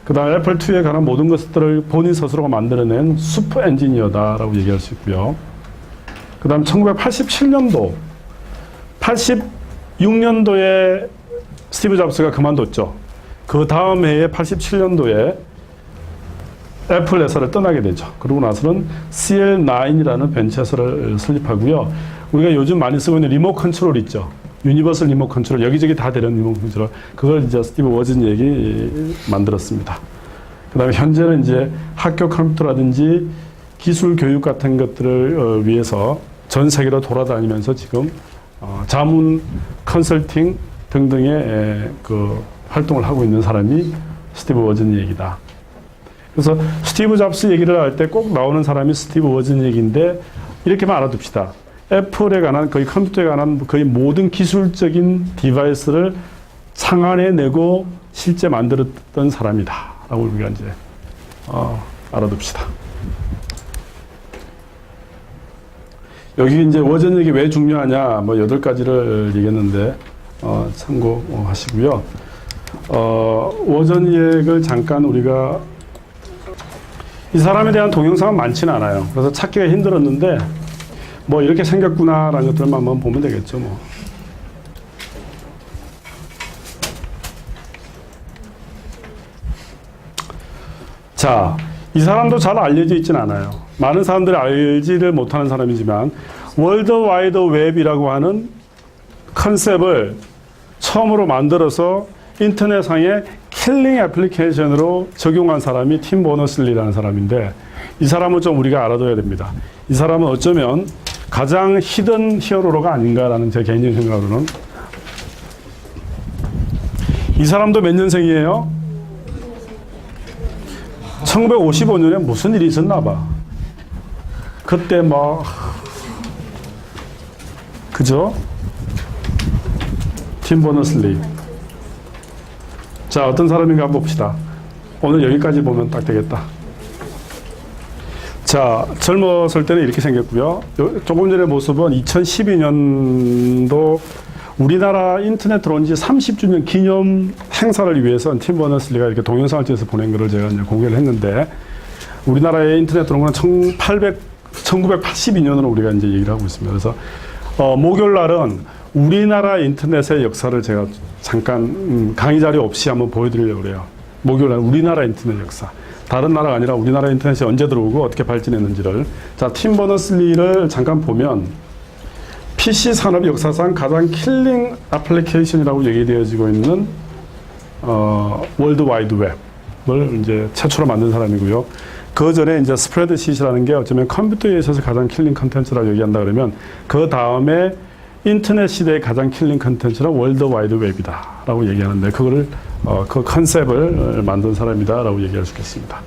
그 다음 애플2에 관한 모든 것들을 본인 스스로가 만들어낸 슈퍼 엔지니어다라고 얘기할 수 있고요. 그 다음 1987년도 86년도에 스티브 잡스가 그만뒀죠. 그 다음 해에 87년도에 애플 회사를 떠나게 되죠. 그러고 나서는 CL9이라는 벤처회사를 설립하고요. 우리가 요즘 많이 쓰고 있는 리모트 컨트롤 있죠. 유니버설 리모트 컨트롤, 여기저기 다 되는 리모트 컨트롤, 그걸 이제 스티브 워즈니액이 만들었습니다. 그 다음에 현재는 이제 학교 컴퓨터라든지 기술 교육 같은 것들을 위해서 전 세계로 돌아다니면서 지금 자문 컨설팅 등등의 그 활동을 하고 있는 사람이 스티브 워즈니액이다. 그래서 스티브 잡스 얘기를 할 때 꼭 나오는 사람이 스티브 워즈니액인데, 이렇게만 알아둡시다. 애플에 관한, 거의 컴퓨터에 관한 거의 모든 기술적인 디바이스를 창안해내고 실제 만들었던 사람이다 라고 우리가 이제 알아둡시다. 여기 이제 워즈니액이 왜 중요하냐, 뭐 8가지를 얘기했는데 참고하시고요. 워즈니액을 잠깐 우리가, 이 사람에 대한 동영상은 많지는 않아요. 그래서 찾기가 힘들었는데 뭐 이렇게 생겼구나라는 것들만 한번 보면 되겠죠. 뭐. 자, 이 사람도 잘 알려져 있지는 않아요. 많은 사람들이 알지를 못하는 사람이지만, 월드 와이드 웹이라고 하는 컨셉을 처음으로 만들어서 인터넷상의 킬링 애플리케이션으로 적용한 사람이 팀 버너슬리라는 사람인데, 이 사람은 좀 우리가 알아둬야 됩니다. 이 사람은 어쩌면 가장 히든 히어로가 아닌가라는 제 개인적인 생각으로는. 이 사람도 몇 년생이에요? 1955년에 무슨 일이 있었나 봐. 그때 막 그죠? 팀 버너슬리. 자, 어떤 사람인가 한번 봅시다. 오늘 여기까지 보면 딱 되겠다. 자, 젊었을 때는 이렇게 생겼고요. 조금 전의 모습은 2012년도 우리나라 인터넷 들어온 지 30주년 기념 행사를 위해서 팀 버너슬리가 이렇게 동영상을 찍어서 보낸 것을 제가 이제 공개를 했는데, 우리나라에 인터넷 들어온 건 1982년으로 우리가 이제 얘기를 하고 있습니다. 그래서 목요일 날은 우리나라 인터넷의 역사를 제가 잠깐 강의 자료 없이 한번 보여드리려고 그래요. 목요일 날 우리나라 인터넷 역사. 다른 나라가 아니라 우리나라 인터넷이 언제 들어오고 어떻게 발전했는지를. 자, 팀 버너슬리를 잠깐 보면 PC 산업 역사상 가장 킬링 애플리케이션이라고 얘기되어지고 있는 월드 와이드 웹을 이제 최초로 만든 사람이고요. 그 전에 이제 스프레드시트라는 게 어쩌면 컴퓨터에 있어서 가장 킬링 컨텐츠라고 얘기한다 그러면, 그 다음에 인터넷 시대의 가장 킬링 컨텐츠는 월드 와이드 웹이다라고 얘기하는데, 그거를 그 컨셉을 만든 사람이다라고 얘기할 수 있겠습니다.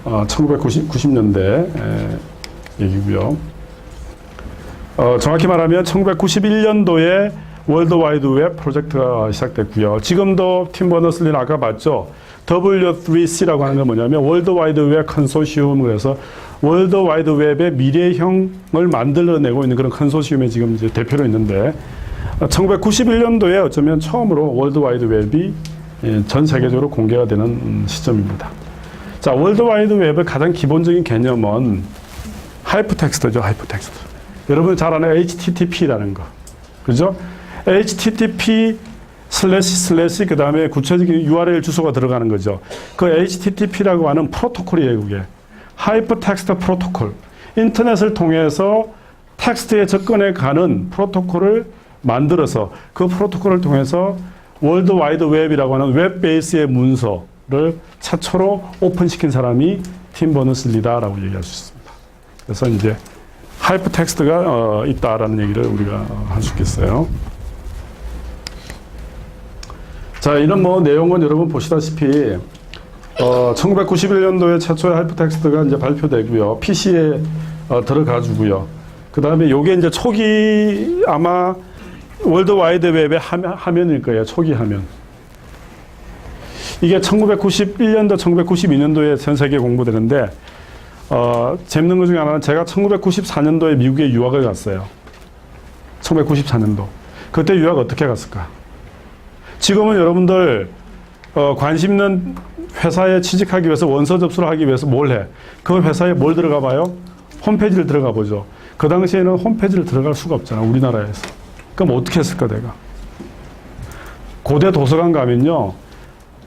1990년대 얘기고요. 정확히 말하면 1991년도에 월드 와이드 웹 프로젝트가 시작됐고요. 지금도 팀 버너슬리는 아까 봤죠. W3C라고 하는 건 뭐냐면 월드 와이드 웹 컨소시엄, 그래서 월드 와이드 웹의 미래형을 만들어내고 있는 그런 컨소시엄에 지금 이제 대표로 있는데, 1991년도에 어쩌면 처음으로 월드 와이드 웹이 전 세계적으로 공개가 되는 시점입니다. 자, 월드 와이드 웹의 가장 기본적인 개념은 하이퍼텍스트죠, 하이퍼텍스트. 여러분 잘 아는 HTTP라는 거. 그죠? HTTP / 그 다음에 구체적인 URL 주소가 들어가는 거죠. 그 HTTP라고 하는 프로토콜이에요, 그게. 하이퍼텍스트 프로토콜. 인터넷을 통해서 텍스트에 접근해 가는 프로토콜을 만들어서 그 프로토콜을 통해서 월드 와이드 웹이라고 하는 웹 베이스의 문서를 최초로 오픈시킨 사람이 팀 버너슬리다라고 얘기할 수 있습니다. 그래서 이제 하이퍼텍스트가 있다라는 얘기를 우리가 할 수 있겠어요. 자, 이런 뭐 내용은 여러분 보시다시피 1991년도에 최초의 하이퍼텍스트가 이제 발표되고요. PC에 들어가주고요. 그 다음에 요게 이제 초기 아마 월드 와이드 웹의 화면일 거예요. 초기 화면. 이게 1991년도, 1992년도에 전 세계에 공부되는데, 재밌는 것 중에 하나는 제가 1994년도에 미국에 유학을 갔어요. 1994년도. 그때 유학 어떻게 갔을까? 지금은 여러분들 관심 있는 회사에 취직하기 위해서 원서 접수를 하기 위해서 뭘 해? 그 회사에 뭘 들어가 봐요? 홈페이지를 들어가 보죠. 그 당시에는 홈페이지를 들어갈 수가 없잖아, 우리나라에서. 그럼 어떻게 했을까, 내가? 고대 도서관 가면요,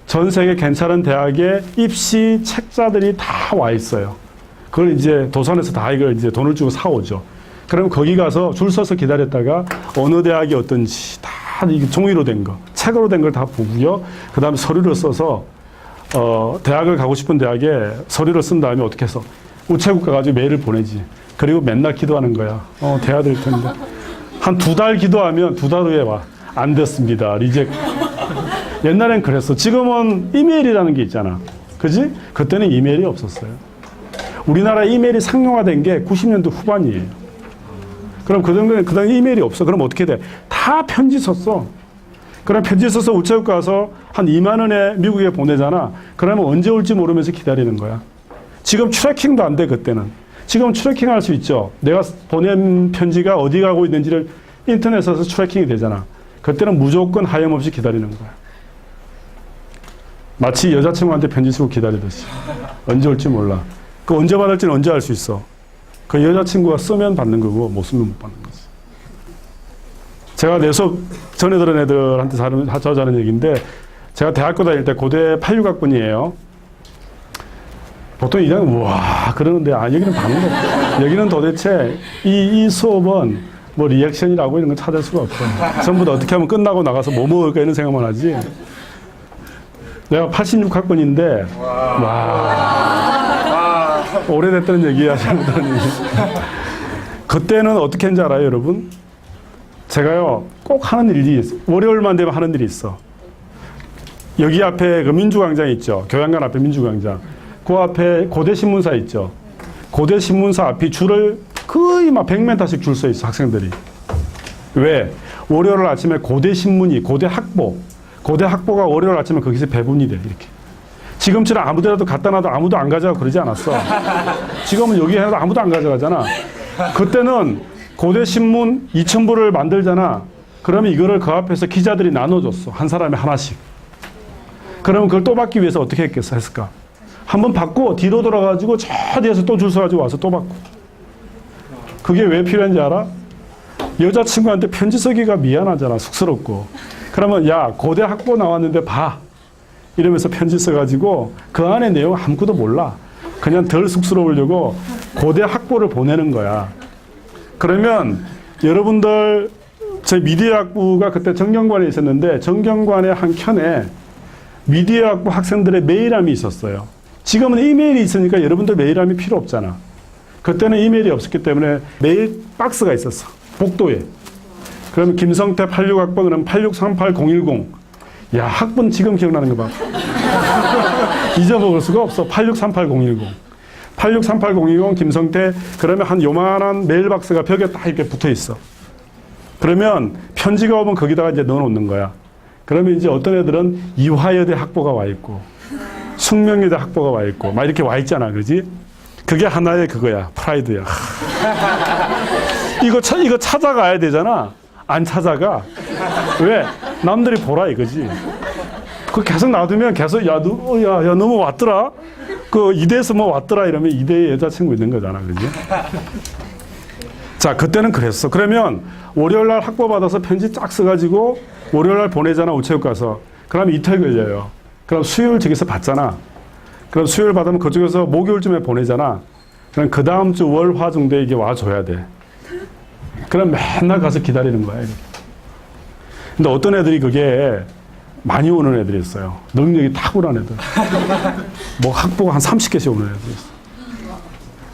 전 세계 괜찮은 대학의 입시 책자들이 다 와 있어요. 그걸 이제 도서관에서 다 이걸 이제 돈을 주고 사오죠. 그럼 거기 가서 줄 서서 기다렸다가 어느 대학이 어떤지 다 이게 종이로 된 거, 책으로 된 걸 다 보고요. 그 다음에 서류를 써서 대학을 가고 싶은 대학에 서류를 쓴 다음에 어떻게 해서 우체국 가가지고 메일을 보내지. 그리고 맨날 기도하는 거야. 돼야 될 텐데. 한 2달 기도하면 2달 후에 와. 안 됐습니다. 리젝. 옛날엔 그랬어. 지금은 이메일이라는 게 있잖아. 그지? 그때는 이메일이 없었어요. 우리나라 이메일이 상용화된 게 90년대 후반이에요. 그럼 그 당시 이메일이 없어. 그럼 어떻게 돼? 다 편지 썼어. 그럼 편지 써서 우체국 가서 한 2만 원에 미국에 보내잖아. 그러면 언제 올지 모르면서 기다리는 거야. 지금 트래킹도 안 돼, 그때는. 지금 트래킹 할 수 있죠. 내가 보낸 편지가 어디 가고 있는지를 인터넷에서 트래킹이 되잖아. 그때는 무조건 하염없이 기다리는 거야. 마치 여자친구한테 편지 쓰고 기다리듯이. 언제 올지 몰라. 그 언제 받을지는 언제 알 수 있어. 그 여자친구가 쓰면 받는 거고 못 쓰면 못 받는 거지. 제가 내 수업 전에 들은 애들한테 자주 하는 얘기인데, 제가 대학교 다닐 때 고대 86학번이에요. 보통 이냥 우와 그러는데, 여기는 반응 없어. 여기는 도대체 이 수업은 뭐 리액션이라고 이런 건 찾을 수가 없어. 전부 다 어떻게 하면 끝나고 나가서 뭐 먹을까 이런 생각만 하지. 내가 86학번인데 와 오래됐다는 얘기야. 잘못하는 얘기. 그때는 어떻게 했는지 알아요, 여러분? 제가요 꼭 하는 일이 있어. 월요일만 되면 하는 일이 있어. 여기 앞에 그 민주광장 있죠. 교양관 앞에 민주광장. 그 앞에 고대신문사 있죠. 고대 신문사 앞이 줄을 거의 막 100m씩 줄 서 있어, 학생들이. 왜? 월요일 아침에 고대 신문이, 고대 학보가 월요일 아침에 거기서 배분이 돼, 이렇게. 지금처럼 아무 데라도 갖다 놔도 아무도 안 가져가 그러지 않았어. 지금은 여기 해도 아무도 안 가져가잖아. 그때는 고대 신문 2,000부를 만들잖아. 그러면 이거를 그 앞에서 기자들이 나눠줬어. 한 사람에 하나씩. 그러면 그걸 또 받기 위해서 어떻게 했을까? 한번 받고 뒤로 돌아가지고 저 뒤에서 또 줄 서가지고 와서 또 받고. 그게 왜 필요한지 알아? 여자친구한테 편지 쓰기가 미안하잖아. 쑥스럽고. 그러면 야, 고대 학보 나왔는데 봐. 이러면서 편지 써가지고 그 안에 내용 아무것도 몰라. 그냥 덜 쑥스러우려고 고대 학보를 보내는 거야. 그러면 여러분들 제 미디어학부가 그때 정경관에 있었는데 정경관의 한 켠에 미디어학부 학생들의 메일함이 있었어요. 지금은 이메일이 있으니까 여러분들 메일함이 필요 없잖아. 그때는 이메일이 없었기 때문에 메일 박스가 있었어. 복도에. 그러면 김성태 86학번 그러면 8638010. 야, 학번 지금 기억나는 거 봐. 잊어먹을 수가 없어. 8638010. 8638010 김성태 그러면 한 요만한 메일 박스가 벽에 딱 이렇게 붙어 있어. 그러면 편지가 오면 거기다가 이제 넣어 놓는 거야. 그러면 이제 어떤 애들은 이화여대 학보가 와 있고 숙명여대 학보가 와 있고 막 이렇게 와 있잖아. 그지? 그게 하나의 그거야. 프라이드야. 이거 찾아가야 되잖아. 안 찾아가. 왜? 남들이 보라 이거지. 그 계속 놔두면 계속 야 너무 왔더라. 그 이대에서 뭐 왔더라 이러면 이대에 여자친구 있는 거잖아. 그지? 자, 그때는 그랬어. 그러면 월요일날 학보 받아서 편지 쫙 써가지고 월요일날 보내잖아. 우체국 가서. 그럼 이틀 걸려요. 그럼 수요일 저기서 받잖아. 그럼 수요일 받으면 그쪽에서 목요일쯤에 보내잖아. 그럼 그 다음 주 월, 화 정도에 이게 와줘야 돼. 그럼 맨날 가서 기다리는 거야. 이렇게. 근데 어떤 애들이 그게 많이 오는 애들이 있어요. 능력이 탁월한 애들. 뭐 학보가 한 30개씩 오는 애들이 있어.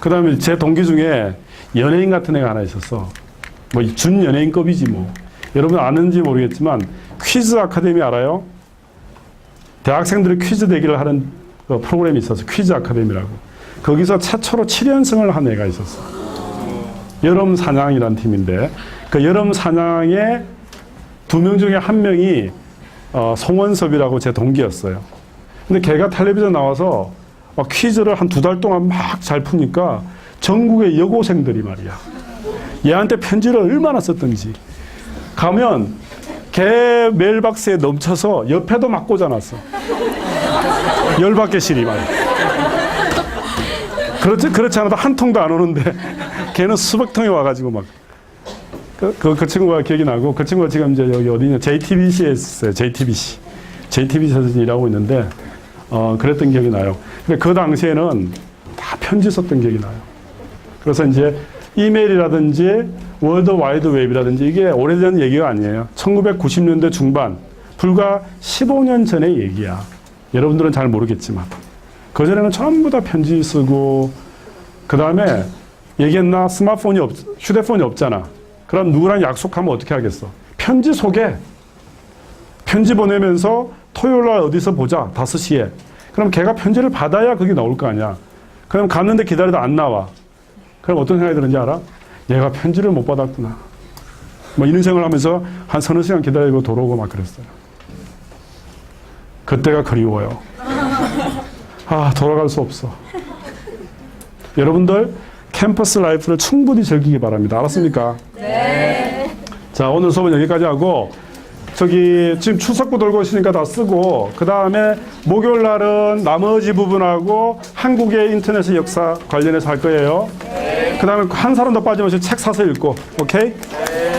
그 다음에 제 동기 중에 연예인 같은 애가 하나 있었어. 뭐 준 연예인급이지 뭐. 여러분 아는지 모르겠지만 퀴즈 아카데미 알아요? 대학생들이 퀴즈 대기를 하는 그 프로그램이 있어서 퀴즈 아카데미라고. 거기서 최초로 7연승을 한 애가 있었어. 여름 사냥이라는 팀인데 그 여름 사냥의 2명 중에 1명이 송원섭이라고 제 동기였어요. 근데 걔가 텔레비전 나와서 퀴즈를 한 2달 동안 막 잘 푸니까 전국의 여고생들이 말이야. 얘한테 편지를 얼마나 썼던지. 가면 걔 메일박스에 넘쳐서 옆에도 막 꽂아놨어. 열받게 시리 말이야. 그렇지 않아도 한 통도 안 오는데 걔는 수백 통이 와가지고 막. 그 친구가 기억이 나고 그 친구가 지금 이제 여기 어디냐 JTBC에 있어요. JTBC에서 일하고 있는데 그랬던 기억이 나요. 근데 그 당시에는 다 편지 썼던 기억이 나요. 그래서 이제 이메일이라든지 월드 와이드 웹이라든지 이게 오래된 얘기가 아니에요. 1990년대 중반 불과 15년 전의 얘기야. 여러분들은 잘 모르겠지만 그전에는 전부 다 편지 쓰고 그 다음에 얘기했나 휴대폰이 없잖아. 그럼 누구랑 약속하면 어떻게 하겠어? 편지 소개. 편지 보내면서 토요일날 어디서 보자. 5시에. 그럼 걔가 편지를 받아야 그게 나올 거 아니야. 그럼 갔는데 기다리다 안 나와. 그럼 어떤 생각이 드는지 알아? 얘가 편지를 못 받았구나. 뭐 이런 생각을 하면서 한 서너 시간 기다리고 돌아오고 막 그랬어요. 그때가 그리워요. 아, 돌아갈 수 없어. 여러분들 캠퍼스 라이프를 충분히 즐기기 바랍니다. 알았습니까? 네. 자, 오늘 수업은 여기까지 하고 지금 출석부 들고 오시니까 다 쓰고 그 다음에 목요일 날은 나머지 부분하고 한국의 인터넷의 역사 관련해서 할 거예요. 네. 그 다음에 한 사람도 빠짐없이 책 사서 읽고. 오케이? 네.